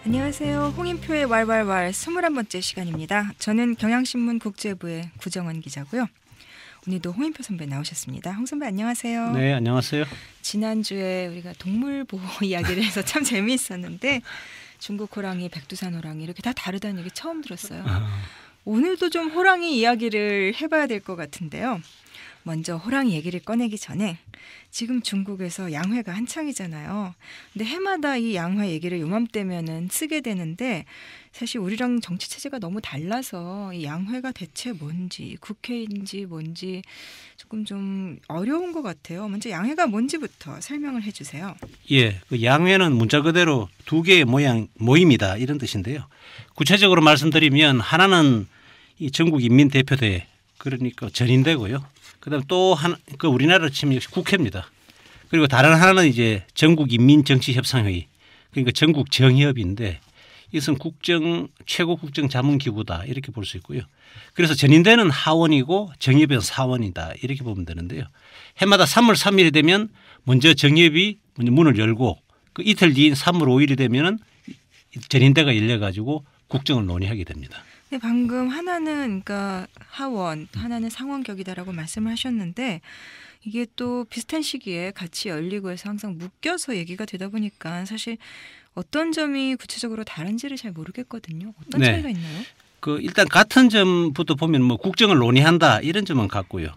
안녕하세요. 홍인표의 왈왈왈 21번째 시간입니다. 저는 경향신문 국제부의 구정원 기자고요. 오늘도 홍인표 선배 나오셨습니다. 홍 선배 안녕하세요. 네, 안녕하세요. 지난주에 우리가 동물보호 이야기를 해서 참 재미있었는데 중국 호랑이, 백두산 호랑이 이렇게 다 다르다는 얘기 처음 들었어요. 오늘도 좀 호랑이 이야기를 해봐야 될 것 같은데요. 먼저 호랑이 얘기를 꺼내기 전에 지금 중국에서 양회가 한창이잖아요. 근데 해마다 이 양회 얘기를 요맘때면은 쓰게 되는데 사실 우리랑 정치 체제가 너무 달라서 이 양회가 대체 뭔지 국회인지 뭔지 조금 좀 어려운 것 같아요. 먼저 양회가 뭔지부터 설명을 해주세요. 예, 그 양회는 문자 그대로 두 개의 모임이다 이런 뜻인데요. 구체적으로 말씀드리면 하나는 이 전국인민대표대회 그러니까 전인대고요. 그다음 또 하나 그 우리나라로 치면 역시 국회입니다. 그리고 다른 하나는 이제 전국인민정치협상회의 그러니까 전국 정협인데 이것은 최고 국정 자문기구다 이렇게 볼 수 있고요. 그래서 전인대는 하원이고 정협은 사원이다 이렇게 보면 되는데요. 해마다 3월 3일이 되면 먼저 정협이 문을 열고 그 이틀 뒤인 3월 5일이 되면은 전인대가 열려가지고 국정을 논의하게 됩니다. 네, 방금 하나는 그러니까 하원, 하나는 상원격이다라고 말씀을 하셨는데 이게 또 비슷한 시기에 같이 열리고 해서 항상 묶여서 얘기가 되다 보니까 사실 어떤 점이 구체적으로 다른지를 잘 모르겠거든요. 어떤 차이가 있나요? 그 일단 같은 점부터 보면 뭐 국정을 논의한다 이런 점은 같고요.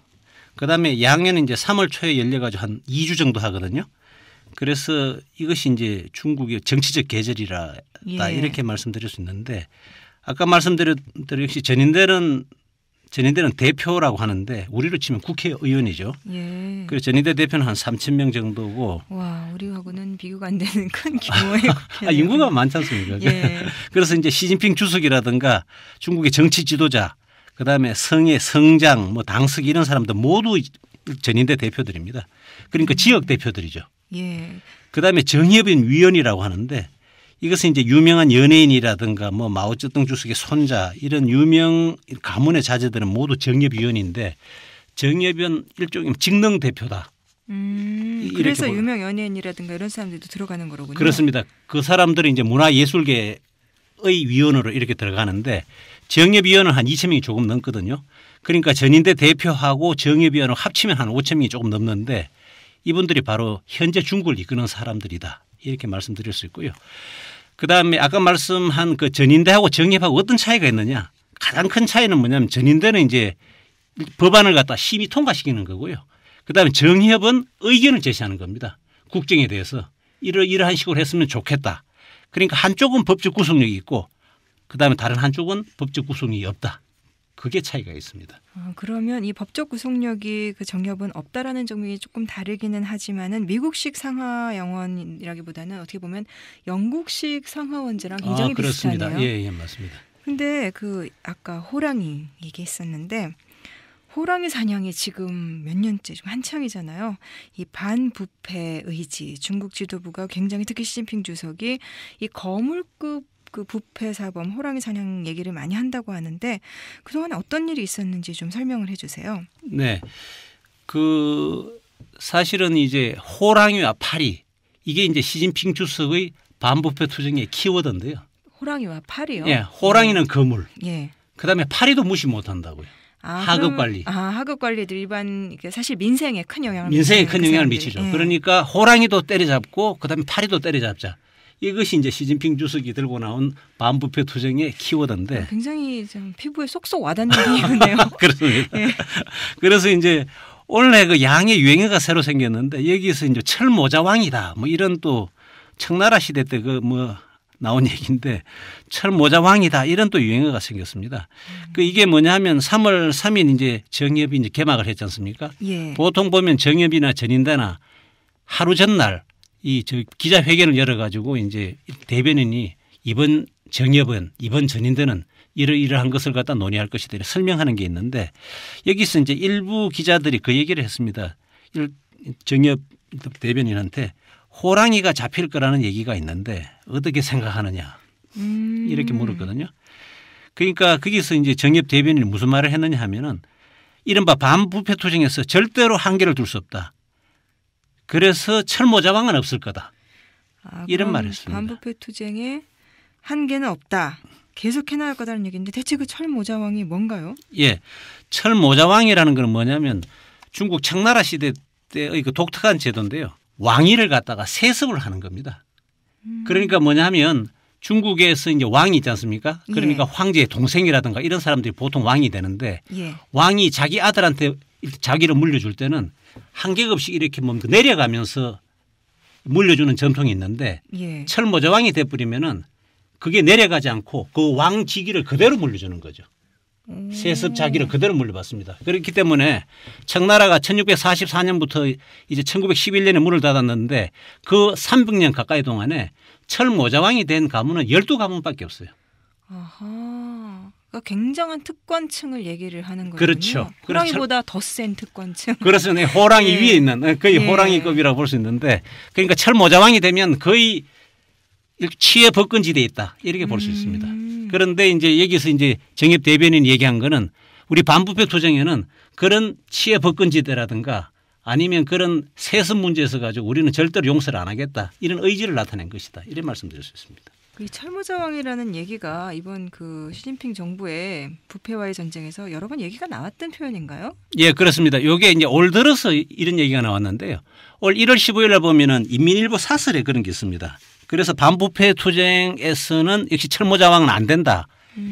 그다음에 양회는 이제 3월 초에 열려가지고 한 2주 정도 하거든요. 그래서 이것이 이제 중국의 정치적 계절이라 이렇게 말씀드릴 수 있는데 아까 말씀드렸던 역시 전인대는 대표라고 하는데 우리로 치면 국회의원이죠. 예. 그래서 전인대 대표는 한 3,000명 정도고. 와, 우리하고는 비교가 안 되는 큰 규모의 국회. 인구가 많지 않습니까? 예. 그래서 이제 시진핑 주석이라든가 중국의 정치 지도자, 그다음에 성의 성장, 뭐 당석 이런 사람들 모두 전인대 대표들입니다. 그러니까 지역 대표들이죠. 예. 그다음에 정협인 위원이라고 하는데 이것은 이제 유명한 연예인이라든가 뭐 마오쩌둥 주석의 손자 이런 유명 가문의 자제들은 모두 정협위원인데 정협위원 일종의 직능 대표다. 그래서 유명 연예인이라든가 이런 사람들도 들어가는 거로군요. 그렇습니다. 그 사람들이 이제 문화예술계의 위원으로 이렇게 들어가는데 정협위원은 한 2,000명이 조금 넘거든요. 그러니까 전인대 대표하고 정협위원을 합치면 한 5,000명이 조금 넘는데 이분들이 바로 현재 중국을 이끄는 사람들이다. 이렇게 말씀드릴 수 있고요. 그다음에 아까 말씀한 그 전인대하고 정협하고 어떤 차이가 있느냐. 가장 큰 차이는 뭐냐면 전인대는 이제 법안을 갖다 심의 통과시키는 거고요. 그다음에 정협은 의견을 제시하는 겁니다. 국정에 대해서 이러한 식으로 했으면 좋겠다. 그러니까 한쪽은 법적 구속력이 있고 그다음에 다른 한쪽은 법적 구속력이 없다. 그게 차이가 있습니다. 그러면 이 법적 구속력이 그 정협은 없다라는 점이 조금 다르기는 하지만은 미국식 상하 영원이라기보다는 어떻게 보면 영국식 상하원제랑 굉장히 그렇습니다. 비슷하네요. 예, 맞습니다. 근데 그 아까 호랑이 얘기했었는데 호랑이 사냥이 지금 몇 년째 좀 한창이잖아요. 이 반부패 의지 중국 지도부가 굉장히 특히 시진핑 주석이 이 거물급 그 부패 사범 호랑이 사냥 얘기를 많이 한다고 하는데 그동안 어떤 일이 있었는지 좀 설명을 해 주세요. 네. 그 사실은 이제 호랑이와 파리 이게 이제 시진핑 주석의 반부패 투쟁의 키워드인데요. 호랑이와 파리요? 예. 호랑이는 거물. 예. 그다음에 파리도 무시 못 한다고요. 하급 관리. 하급 관리들 일반 사실 민생에 큰 영향을 미치죠. 예. 그러니까 호랑이도 때려잡고 그다음에 파리도 때려잡자. 이것이 이제 시진핑 주석이 들고 나온 반부패 투쟁의 키워드인데 굉장히 좀 피부에 쏙쏙 와닿는 비유네요. 그렇습니다. 예. 그래서 이제 원래 그 양의 유행어가 새로 생겼는데 여기서 이제 철모자왕이다 뭐 이런 또 청나라 시대 때 그 뭐 나온 얘기인데 철모자왕이다 이런 또 유행어가 생겼습니다. 그 이게 뭐냐면 3월 3일 이제 정협이 이제 개막을 했지 않습니까? 예. 보통 보면 정협이나 전인대나 하루 전날 저 기자회견을 열어가지고 이제 대변인이 이번 정협은 이번 전인대는 이러한 것을 갖다 논의할 것이다 설명하는 게 있는데 여기서 이제 일부 기자들이 그 얘기를 했습니다. 정협 대변인한테 호랑이가 잡힐 거라는 얘기가 있는데 어떻게 생각하느냐 이렇게 물었거든요. 그러니까 거기서 이제 정협 대변인이 무슨 말을 했느냐 하면은 이른바 반부패 투쟁에서 절대로 한계를 둘 수 없다. 그래서 철모자왕은 없을 거다. 이런 말을 했습니다. 반부패 투쟁에 한계는 없다. 계속 해나갈 거다는 얘기인데 대체 그 철모자왕이 뭔가요? 예, 철모자왕이라는 건 뭐냐면 중국 청나라 시대 때의 그 독특한 제도인데요. 왕위를 갖다가 세습을 하는 겁니다. 그러니까 뭐냐 하면 중국에서 이제 왕이 있지 않습니까? 그러니까 황제의 동생이라든가 이런 사람들이 보통 왕이 되는데 왕이 자기 아들한테 자기를 물려줄 때는 한계급씩 이렇게 뭡니까 내려가면서 물려주는 전통이 있는데 철모자왕이 돼버리면은 그게 내려가지 않고 그 왕직위를 그대로 물려주는 거죠. 세습 자기를 그대로 물려받습니다. 그렇기 때문에 청나라가 1644년부터 이제 1911년에 문을 닫았는데 그 300년 가까이 동안에 철모자왕이 된 가문은 12가문밖에 없어요. 아하. 그러니까 굉장한 특권층을 얘기를 하는 거군요. 그렇죠. 호랑이보다 더 센 특권층. 그렇습니다. 호랑이 위에 있는 거의 호랑이급이라고 볼 수 있는데 그러니까 철모자왕이 되면 거의 치의 법근지대에 있다 이렇게 볼 수 있습니다. 그런데 이제 여기서 이제 정협 대변인이 얘기한 거는 우리 반부패 투쟁에는 그런 치의 법근지대라든가 아니면 그런 세습 문제에서 가지고 우리는 절대로 용서를 안 하겠다 이런 의지를 나타낸 것이다 이런 말씀드릴 수 있습니다. 이 철모자왕이라는 얘기가 이번 그 시진핑 정부의 부패와의 전쟁에서 여러 번 얘기가 나왔던 표현인가요? 예, 그렇습니다. 이게 이제 올 들어서 이런 얘기가 나왔는데요. 올 1월 15일 날 보면은 인민일보 사설에 그런 게 있습니다. 그래서 반부패 투쟁에서는 역시 철모자왕은 안 된다.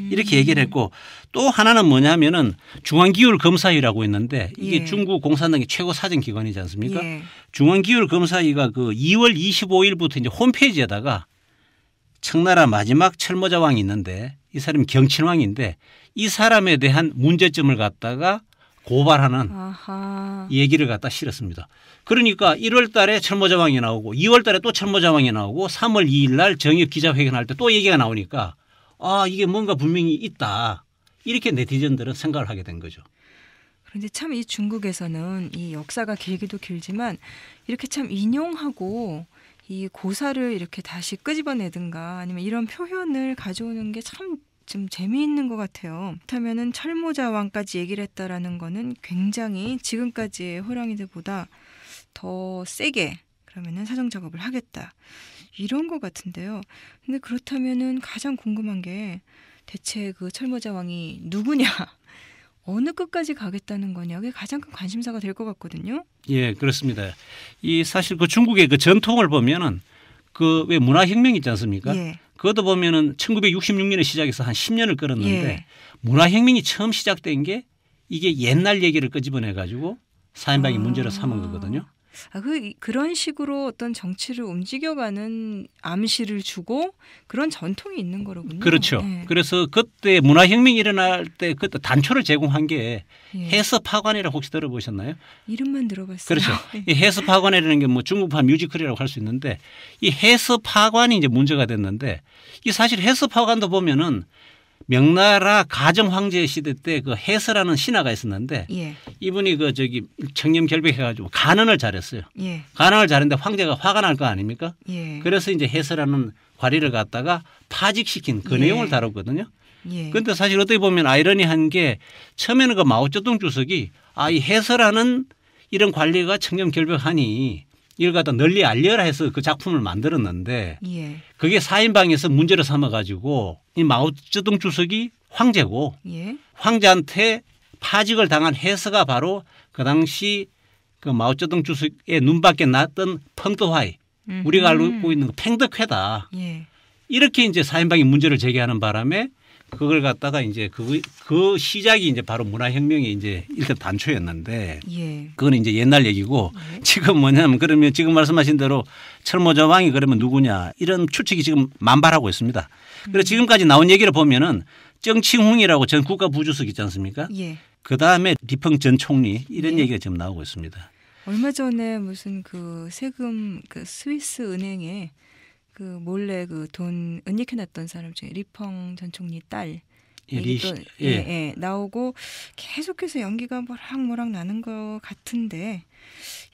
이렇게 얘기를 했고 또 하나는 뭐냐면은 중앙기율검사위라고 있는데 이게 중국 공산당의 최고 사정기관이지 않습니까? 중앙기율검사위가 그 2월 25일부터 이제 홈페이지에다가 청나라 마지막 철모자왕이 있는데 이 사람이 경친왕인데 이 사람에 대한 문제점을 갖다가 고발하는 얘기를 갖다 실었습니다. 그러니까 1월 달에 철모자왕이 나오고 2월 달에 또 철모자왕이 나오고 3월 2일 날 정협 기자회견할 때 또 얘기가 나오니까 아 이게 뭔가 분명히 있다. 이렇게 네티즌들은 생각을 하게 된 거죠. 그런데 참 이 중국에서는 이 역사가 길기도 길지만 이렇게 참 인용하고 이 고사를 이렇게 다시 끄집어내든가 아니면 이런 표현을 가져오는 게 참 좀 재미있는 것 같아요. 그렇다면은 철모자왕까지 얘기를 했다라는 거는 굉장히 지금까지의 호랑이들보다 더 세게 그러면은 사정 작업을 하겠다 이런 것 같은데요. 근데 그렇다면은 가장 궁금한 게 대체 그 철모자왕이 누구냐? 어느 끝까지 가겠다는 거냐? 그게 가장 큰 관심사가 될 것 같거든요. 예, 그렇습니다. 이 사실 그 중국의 그 전통을 보면은 그 왜 문화혁명 있지 않습니까? 그것도 보면은 1966년에 시작해서 한 10년을 끌었는데 문화혁명이 처음 시작된 게 이게 옛날 얘기를 끄집어내 가지고 사인방이 문제로 삼은 거거든요. 그런 식으로 어떤 정치를 움직여가는 암시를 주고 그런 전통이 있는 거로군요. 그렇죠. 그래서 그때 문화혁명이 일어날 때 그때 단초를 제공한 게 해서파관이라고 혹시 들어보셨나요? 이름만 들어봤어요. 그렇죠. 이 해서파관이라는 게 뭐 중국판 뮤지컬이라고 할 수 있는데 이 해서파관이 이제 문제가 됐는데 이 사실 해서파관도 보면은 명나라 가정 황제 시대 때 그 해서라는 신하가 있었는데 이분이 그 저기 청렴 결백해가지고 간언을 잘했어요. 간언을 잘했는데 황제가 화가 날 거 아닙니까? 그래서 이제 해서라는 관리를 갖다가 파직시킨 그 내용을 다뤘거든요. 그런데 사실 어떻게 보면 아이러니한 게 처음에는 그 마오쩌둥 주석이 이 해서라는 이런 관리가 청렴 결백하니 이걸 갖다 널리 알려라 해서 그 작품을 만들었는데 그게 사인방에서 문제를 삼아가지고 이 마오쩌둥 주석이 황제고 황제한테 파직을 당한 해서가 바로 그 당시 그 마오쩌둥 주석의 눈밖에 났던 펑떠화이 우리가 알고 있는 그 팽덕회다. 이렇게 이제 사인방이 문제를 제기하는 바람에 그걸 갖다가 이제 그 시작이 이제 바로 문화혁명의 이제 일단 단초였는데 그건 이제 옛날 얘기고 지금 뭐냐면 그러면 지금 말씀하신 대로 철모자왕이 그러면 누구냐 이런 추측이 지금 만발하고 있습니다. 그래서 지금까지 나온 얘기를 보면은 정칭홍이라고 전 국가부주석 있지 않습니까? 그 다음에 리펑 전 총리 이런 얘기가 지금 나오고 있습니다. 얼마 전에 무슨 그 세금 그 스위스 은행에 그 몰래 그 돈 은닉해놨던 사람 중에 리펑 전 총리 딸 나오고 계속해서 연기가 모락모락 나는 것 같은데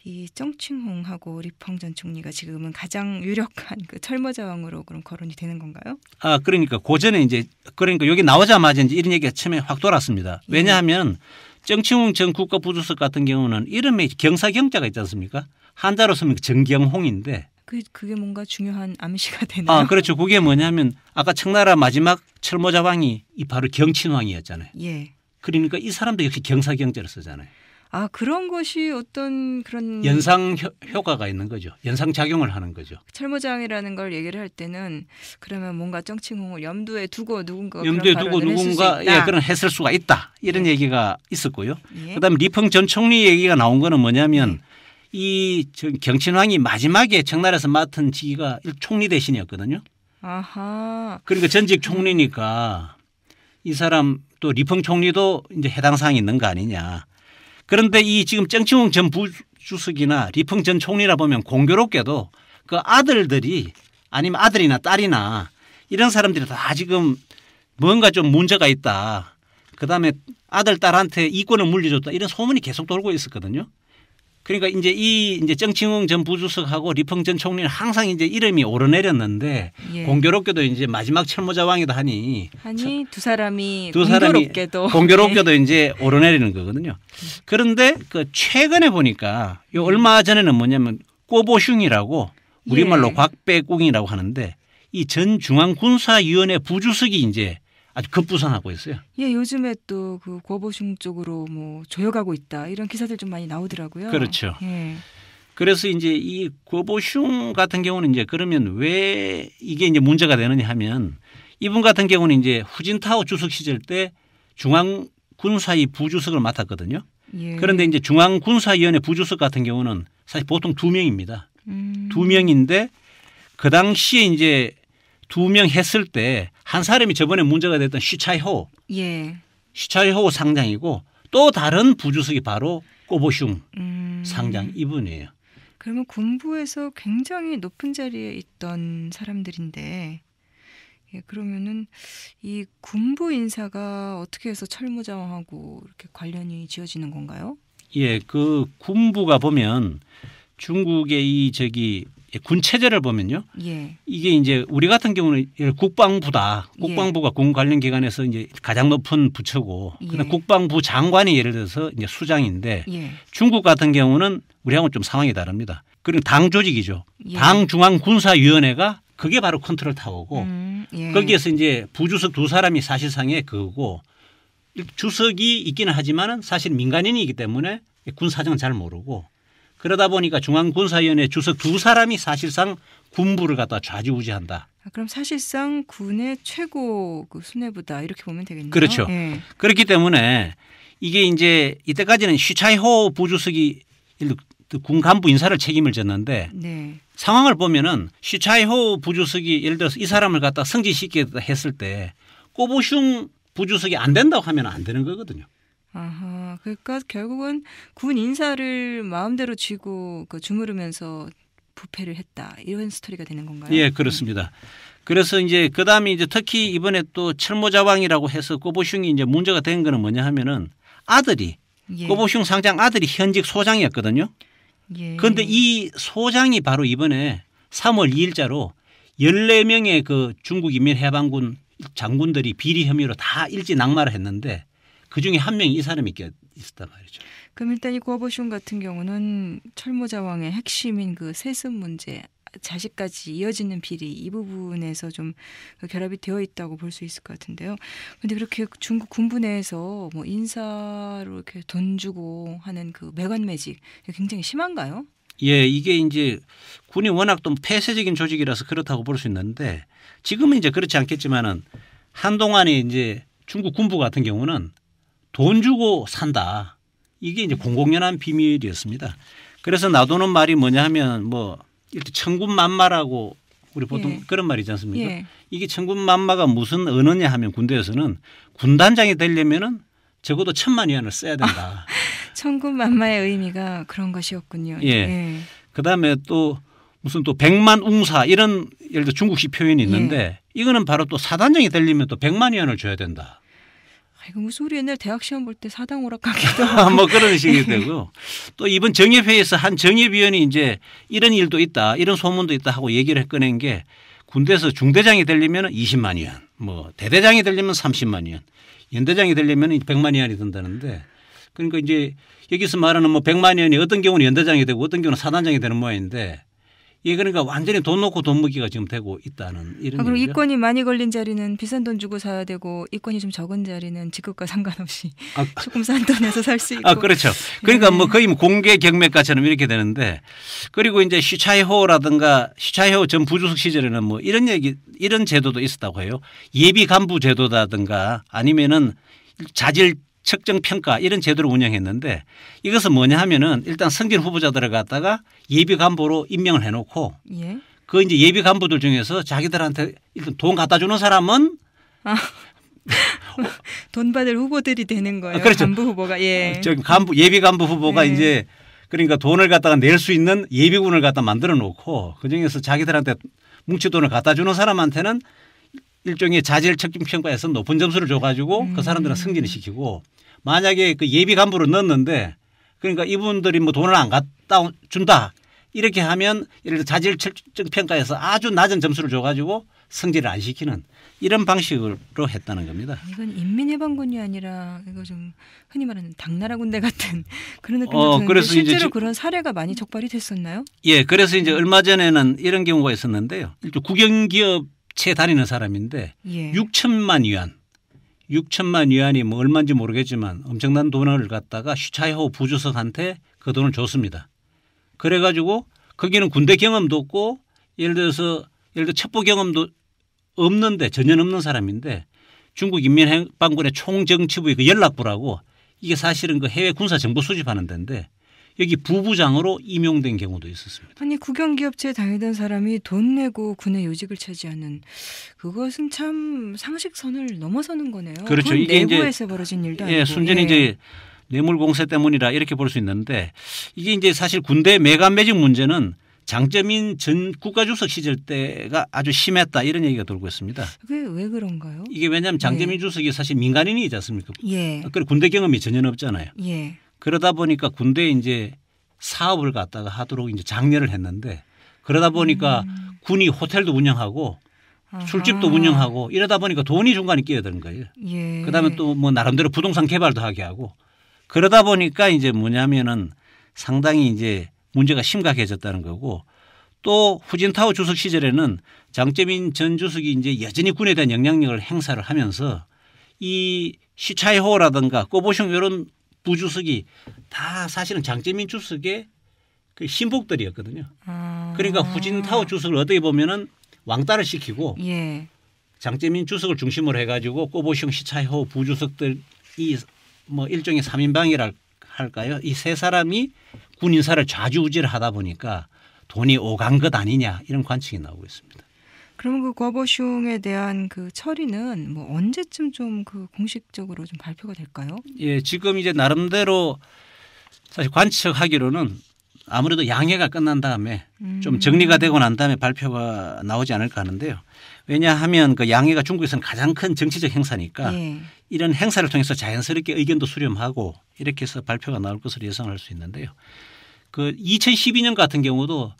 이 정칭홍하고 리펑 전 총리가 지금은 가장 유력한 그 철모자왕으로 그럼 거론이 되는 건가요? 그러니까 고전에 이제 그러니까 여기 나오자마자 이제 이런 얘기가 처음에 확 돌았습니다. 왜냐하면 정칭홍 전 국가부주석 같은 경우는 이름에 경사경자가 있지 않습니까? 한자로 쓰면 정경홍인데 그게 뭔가 중요한 암시가 되나요? 그렇죠. 그게 뭐냐면 아까 청나라 마지막 철모자왕이 이 바로 경친왕이었잖아요. 예. 그러니까 이 사람도 역시 경사경제를 쓰잖아요. 그런 것이 어떤 그런 연상 효과가 있는 거죠. 연상 작용을 하는 거죠. 철모장이라는 걸 얘기를 할 때는 그러면 뭔가 정칭홍을 염두에 두고 누군가 그런 했을 수가 있다. 이런 예. 얘기가 있었고요. 예. 그다음에 리펑 전 총리 얘기가 나온 거는 뭐냐면 이 경친왕이 마지막에 청나라에서 맡은 직위가 총리 대신이었거든요. 아하. 그러니까 전직 총리니까 이 사람 또 리펑 총리도 이제 해당 사항이 있는 거 아니냐. 그런데 이 지금 정치홍 전 부주석이나 리펑 전 총리라 보면 공교롭게도 그 아들들이 아니면 아들이나 딸이나 이런 사람들이 다 지금 뭔가 좀 문제가 있다. 그다음에 아들 딸한테 이권을 물려줬다. 이런 소문이 계속 돌고 있었거든요. 그러니까 이제 정칭홍 전 부주석하고 리펑 전 총리는 항상 이제 이름이 오르내렸는데 예. 공교롭게도 이제 마지막 철모자왕이다 하니 두 사람이 공교롭게도 이제 오르내리는 거거든요. 그런데 그 최근에 보니까 요 얼마 전에는 뭐냐면 꼬보슝이라고 우리말로 예. 곽배꿍이라고 하는데 이 전 중앙군사위원회 부주석이 이제 아주 급부상하고 있어요. 예, 요즘에 또 그 고보슝 쪽으로 뭐 조여가고 있다 이런 기사들 좀 많이 나오더라고요. 그렇죠. 예. 그래서 이제 이 고보슝 같은 경우는 이제 그러면 왜 이게 이제 문제가 되느냐 하면 이분 같은 경우는 이제 후진타오 주석 시절 때 중앙군사위 부주석을 맡았거든요. 예. 그런데 이제 중앙군사위원회 부주석 같은 경우는 사실 보통 2명입니다. 2명인데 그 당시에 이제 2명 했을 때 한 사람이 저번에 문제가 됐던 쉬차이호 상장이고 또 다른 부주석이 바로 꼬보슝 상장 이분이에요. 그러면 군부에서 굉장히 높은 자리에 있던 사람들인데 그러면은 이 군부 인사가 어떻게 해서 철무자왕하고 이렇게 관련이 지어지는 건가요? 예, 그 군부가 보면 중국의 군 체제를 보면요. 예. 이게 이제 우리 같은 경우는 국방부다. 국방부가 군 관련 기관에서 이제 가장 높은 부처고 그다음 국방부 장관이 예를 들어서 이제 수장인데 중국 같은 경우는 우리하고는 좀 상황이 다릅니다. 그리고 당 조직이죠. 당 중앙군사위원회가 그게 바로 컨트롤 타워고 거기에서 이제 부주석 2사람이 사실상의 그거고 주석이 있기는 하지만은 사실 민간인이기 때문에 군 사정은 잘 모르고 그러다 보니까 중앙군사위원회 주석 2사람이 사실상 군부를 갖다 좌지우지한다. 그럼 사실상 군의 최고 그 수뇌부다 이렇게 보면 되겠네요. 그렇죠. 예. 그렇기 때문에 이게 이제 이때까지는 쉬차이호 부주석이 군 간부 인사를 책임을 졌는데 상황을 보면은 쉬차이호 부주석이 예를 들어서 이 사람을 갖다 승진시키겠다 했을 때 꼬보슝 부주석이 안 된다고 하면 안 되는 거거든요. 아하, 그러니까 결국은 군 인사를 마음대로 쥐고 주무르면서 부패를 했다 이런 스토리가 되는 건가요? 예, 그렇습니다. 그래서 이제 그다음에 이제 특히 이번에 또 철모자왕이라고 해서 꼬보슝이 이제 문제가 된 거는 뭐냐 하면은 아들이 꼬보슝 상장 아들이 현직 소장이었거든요. 그런데 이 소장이 바로 이번에 3월 2일자로 14명의 그 중국 인민해방군 장군들이 비리 혐의로 다 일찍 낙마를 했는데 그중에 한 명이 이 사람이 있었단 말이죠. 그럼 일단 이 꼬보슝 같은 경우는 철모자왕의 핵심인 그 세습 문제, 자식까지 이어지는 비리 이 부분에서 좀 결합이 되어 있다고 볼 수 있을 것 같은데요. 그런데 그렇게 중국 군부 내에서 뭐 인사로 이렇게 돈 주고 하는 그 매관매직 굉장히 심한가요? 예, 이게 이제 군이 워낙 또 폐쇄적인 조직이라서 그렇다고 볼 수 있는데 지금은 이제 그렇지 않겠지만은 한동안에 이제 중국 군부 같은 경우는 돈 주고 산다. 이게 이제 공공연한 비밀이었습니다. 그래서 놔두는 말이 뭐냐 하면 뭐 일단 천군만마라고 우리 보통 그런 말이지 않습니까? 이게 천군만마가 무슨 언어냐 하면 군대에서는 군단장이 되려면은 적어도 1000만 위안을 써야 된다. 천군만마의 의미가 그런 것이었군요. 예. 그다음에 또 무슨 또 100만 웅사 이런 예를 들어 중국식 표현이 있는데 이거는 바로 또 사단장이 되려면 또 100만 위안을 줘야 된다. 이거 무슨 우리 옛날 대학 시험 볼 때 사당 오락가기도 하고 뭐 그런 식이 되고 또 이번 정협회에서 한 정협위원이 이제 이런 일도 있다 이런 소문도 있다 하고 얘기를 꺼낸 게 군대에서 중대장이 되려면 20만 위안 뭐 대대장이 되려면 30만 위안 연대장이 되려면 100만 위안이 든다는데 그러니까 이제 여기서 말하는 뭐 100만 위안이 어떤 경우는 연대장이 되고 어떤 경우는 사단장이 되는 모양인데 이게 그러니까 완전히 돈 놓고 돈 먹기가 지금 되고 있다는 이런. 그리고 얘기죠. 이권이 많이 걸린 자리는 비싼 돈 주고 사야 되고 이권이 좀 적은 자리는 직급과 상관없이 조금 싼 돈에서 살 수 있고. 그렇죠. 그러니까 네. 뭐 거의 뭐 공개 경매가처럼 이렇게 되는데 그리고 이제 슈차이호라든가 슈차이호 전 부주석 시절에는 뭐 이런 제도도 있었다고 해요. 예비 간부 제도라든가 아니면은 자질 측정 평가 이런 제도를 운영했는데 이것은 뭐냐 하면은 일단 승진 후보자들을 갖다가 예비 간부로 임명을 해놓고 예. 그 이제 예비 간부들 중에서 자기들한테 일단 돈 갖다 주는 사람은 돈 받을 후보들이 되는 거예요. 그렇죠. 간부 후보가. 예. 저기 예비 간부 후보가 네. 이제 그러니까 돈을 갖다가 낼 수 있는 예비군을 갖다 만들어 놓고 그 중에서 자기들한테 뭉치 돈을 갖다 주는 사람한테는 일종의 자질 측정 평가에서 높은 점수를 줘가지고 그 사람들은 승진을 시키고 만약에 그 예비 간부로 넣었는데 그러니까 이분들이 뭐 돈을 안 갖다 준다 이렇게 하면 예를 들어 자질 측정 평가에서 아주 낮은 점수를 줘가지고 승진을 안 시키는 이런 방식으로 했다는 겁니다. 이건 인민해방군이 아니라 이거 좀 흔히 말하는 당나라 군대 같은 그런 느낌도 드는데 그래서 실제로 이제 그런 사례가 많이 적발이 됐었나요? 예, 그래서 이제 얼마 전에는 이런 경우가 있었는데요. 일종 국영기업체 다니는 사람인데 예. 6천만 위안이 뭐 얼마인지 모르겠지만 엄청난 돈을 갖다가 슈차이호 부주석한테 그 돈을 줬습니다. 그래가지고 거기는 군대 경험도 없고 예를 들어 첩보 경험도 없는데 전혀 없는 사람인데 중국 인민해방군의 총정치부의 그 연락부라고 이게 사실은 그 해외 군사 정보 수집하는 데인데 여기 부부장으로 임용된 경우도 있었습니다. 아니 국영기업체에 다니던 사람이 돈 내고 군의 요직을 차지하는 그것은 참 상식선을 넘어서는 거네요. 그렇죠. 군 이게 내부에서 벌어진 일도 아니고. 순전히 예. 이제 뇌물 공세 때문이라 이렇게 볼 수 있는데 이게 이제 사실 군대 매각 매직 문제는 장점인 전 국가주석 시절 때가 아주 심했다 이런 얘기가 돌고 있습니다. 그게 왜 그런가요? 이게 왜냐하면 장점인 예. 주석이 사실 민간인이지 않습니까? 예. 그리고 군대 경험이 전혀 없잖아요. 예. 그러다 보니까 군대에 이제 사업을 갖다가 하도록 이제 장려를 했는데 그러다 보니까 군이 호텔도 운영하고 술집도 운영하고 이러다 보니까 돈이 중간에 끼어드는 거예요. 예. 그다음에 또 뭐 나름대로 부동산 개발도 하게 하고 그러다 보니까 이제 뭐냐면은 상당히 이제 문제가 심각해졌다는 거고 또 후진타오 주석 시절에는 장점인 전 주석이 이제 여전히 군에 대한 영향력을 행사를 하면서 이 시차이호라든가 꼬보숑 이런 부주석이 다 사실은 장점인 주석의 그 신복들이었거든요. 그러니까 후진타오 주석을 어떻게 보면은 왕따를 시키고 예. 장점인 주석을 중심으로 해가지고 꼬보숑 시차이호 부주석들이 뭐 일종의 3인방이라 할까요? 이 세 사람이 군 인사를 좌지우지를 하다 보니까 돈이 오간 것 아니냐 이런 관측이 나오고 있습니다. 그러면 그 과보숑에 대한 그 처리는 뭐 언제쯤 좀 그 공식적으로 좀 발표가 될까요? 예, 지금 이제 나름대로 사실 관측하기로는 아무래도 양해가 끝난 다음에 좀 정리가 되고 난 다음에 발표가 나오지 않을까 하는데요. 왜냐하면 그 양해가 중국에서는 가장 큰 정치적 행사니까 예. 이런 행사를 통해서 자연스럽게 의견도 수렴하고 이렇게 해서 발표가 나올 것으로 예상할 수 있는데요. 그 2012년 같은 경우도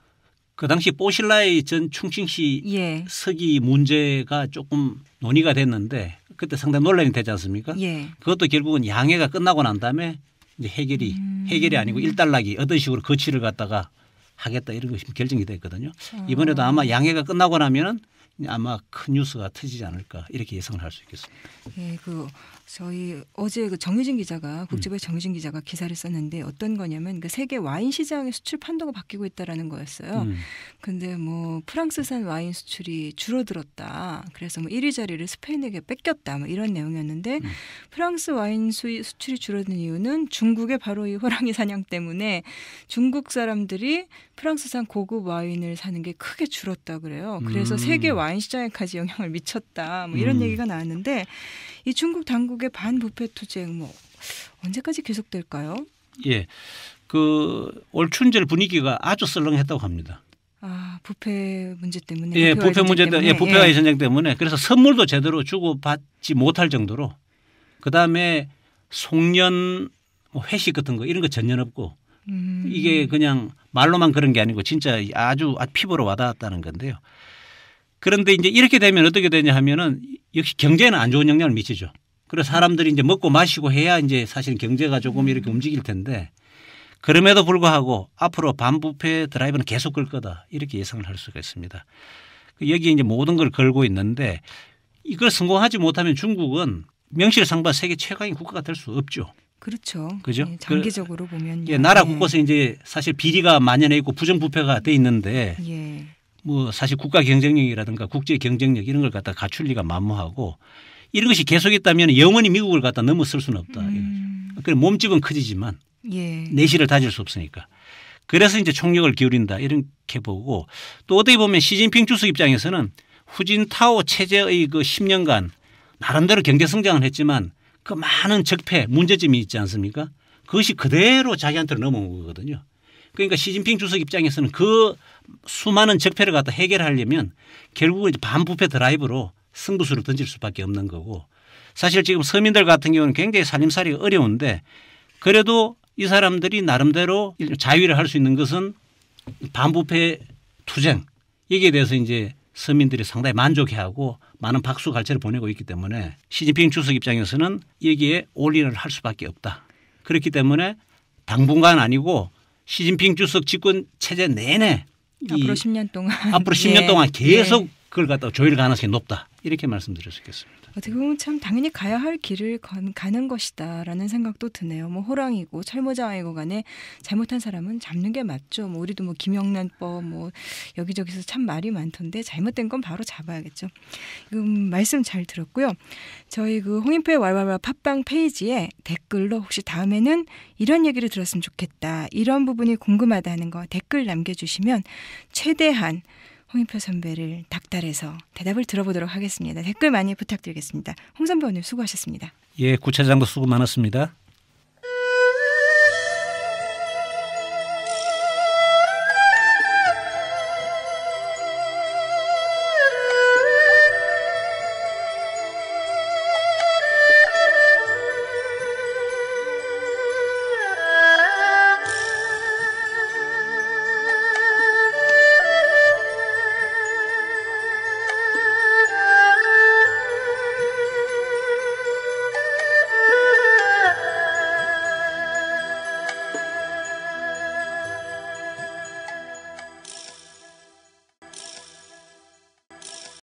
그 당시 뽀실라이 전 충칭시 예. 서기 문제가 조금 논의가 됐는데 그때 상당히 논란이 되지 않습니까? 예. 그것도 결국은 양해가 끝나고 난 다음에 이제 해결이 아니고 일단락이 어떤 식으로 거취를 갖다가 하겠다 이런 것이 결정이 됐거든요. 이번에도 아마 양해가 끝나고 나면은 아마 큰 뉴스가 터지지 않을까 이렇게 예상을 할 수 있겠습니다. 예, 그 저희 어제 그 정유진 기자가 국제부의 정유진 기자가 기사를 썼는데 어떤 거냐면 그 세계 와인 시장의 수출 판도가 바뀌고 있다라는 거였어요. 근데 뭐 프랑스산 와인 수출이 줄어들었다. 그래서 뭐 1위 자리를 스페인에게 뺏겼다. 뭐 이런 내용이었는데 프랑스 와인 수출이 줄어든 이유는 중국의 바로 이 호랑이 사냥 때문에 중국 사람들이 프랑스산 고급 와인을 사는 게 크게 줄었다 그래요. 그래서 세계 와인 시장에까지 영향을 미쳤다. 뭐 이런 얘기가 나왔는데 이 중국 당국의 반부패 투쟁 뭐 언제까지 계속될까요? 예, 그 올 춘절 분위기가 아주 썰렁했다고 합니다. 아, 부패 문제 때문에. 예, 부패 문제 때문에, 부패와의 전쟁 때문에 그래서 선물도 제대로 주고받지 못할 정도로 그 다음에 송년 뭐 회식 같은 거 이런 거 전혀 없고 이게 그냥 말로만 그런 게 아니고 진짜 아주 피부로 와닿았다는 건데요. 그런데 이제 이렇게 되면 어떻게 되냐 하면은 역시 경제에는 안 좋은 영향을 미치죠. 그래서 사람들이 이제 먹고 마시고 해야 이제 사실 경제가 조금 이렇게 움직일 텐데 그럼에도 불구하고 앞으로 반부패 드라이브는 계속 걸 거다 이렇게 예상을 할 수가 있습니다. 여기에 이제 모든 걸 걸고 있는데 이걸 성공하지 못하면 중국은 명실상부한 세계 최강의 국가가 될 수 없죠. 그렇죠. 그죠? 예, 장기적으로 보면 예, 나라 곳곳에 이제 사실 비리가 만연해 있고 부정부패가 돼 있는데 예. 뭐 사실 국가 경쟁력이라든가 국제 경쟁력 이런 걸 갖다 갖출 리가 만무하고 이런 것이 계속했다면 영원히 미국을 갖다 넘어설 수는 없다. 그래 몸집은 커지지만 예. 내실을 다질 수 없으니까. 그래서 이제 총력을 기울인다 이렇게 보고 또 어떻게 보면 시진핑 주석 입장에서는 후진타오 체제의 그 10년간 나름대로 경제 성장을 했지만 그 많은 적폐 문제점이 있지 않습니까? 그것이 그대로 자기한테로 넘어온 거거든요. 그러니까 시진핑 주석 입장에서는 그 수많은 적폐를 갖다 해결하려면 결국은 이제 반부패 드라이브로 승부수를 던질 수밖에 없는 거고 사실 지금 서민들 같은 경우는 굉장히 살림살이가 어려운데 그래도 이 사람들이 나름대로 자위를 할 수 있는 것은 반부패 투쟁 여기에 대해서 이제 서민들이 상당히 만족해하고 많은 박수 갈채를 보내고 있기 때문에 시진핑 주석 입장에서는 여기에 올인을 할 수밖에 없다. 그렇기 때문에 당분간 아니고 시진핑 주석 집권 체제 내내 앞으로 10년 동안 앞으로 10년 동안 계속 그걸 갖다가 조일 가능성이 높다. 이렇게 말씀드릴 수 있겠습니다. 어떻게 보면 참 당연히 가야 할 길을 가는 것이다라는 생각도 드네요. 뭐 호랑이고 철모자이고 간에 잘못한 사람은 잡는 게 맞죠. 뭐 우리도 뭐 김영란법 뭐 여기저기서 참 말이 많던데 잘못된 건 바로 잡아야겠죠. 말씀 잘 들었고요. 저희 그 홍인표의 왈왈왈 팟빵 페이지에 댓글로 혹시 다음에는 이런 얘기를 들었으면 좋겠다. 이런 부분이 궁금하다 하는 거 댓글 남겨주시면 최대한 홍인표 선배를 닥달해서 대답을 들어보도록 하겠습니다. 댓글 많이 부탁드리겠습니다. 홍 선배 오늘 수고하셨습니다. 예, 구체장도 수고 많았습니다.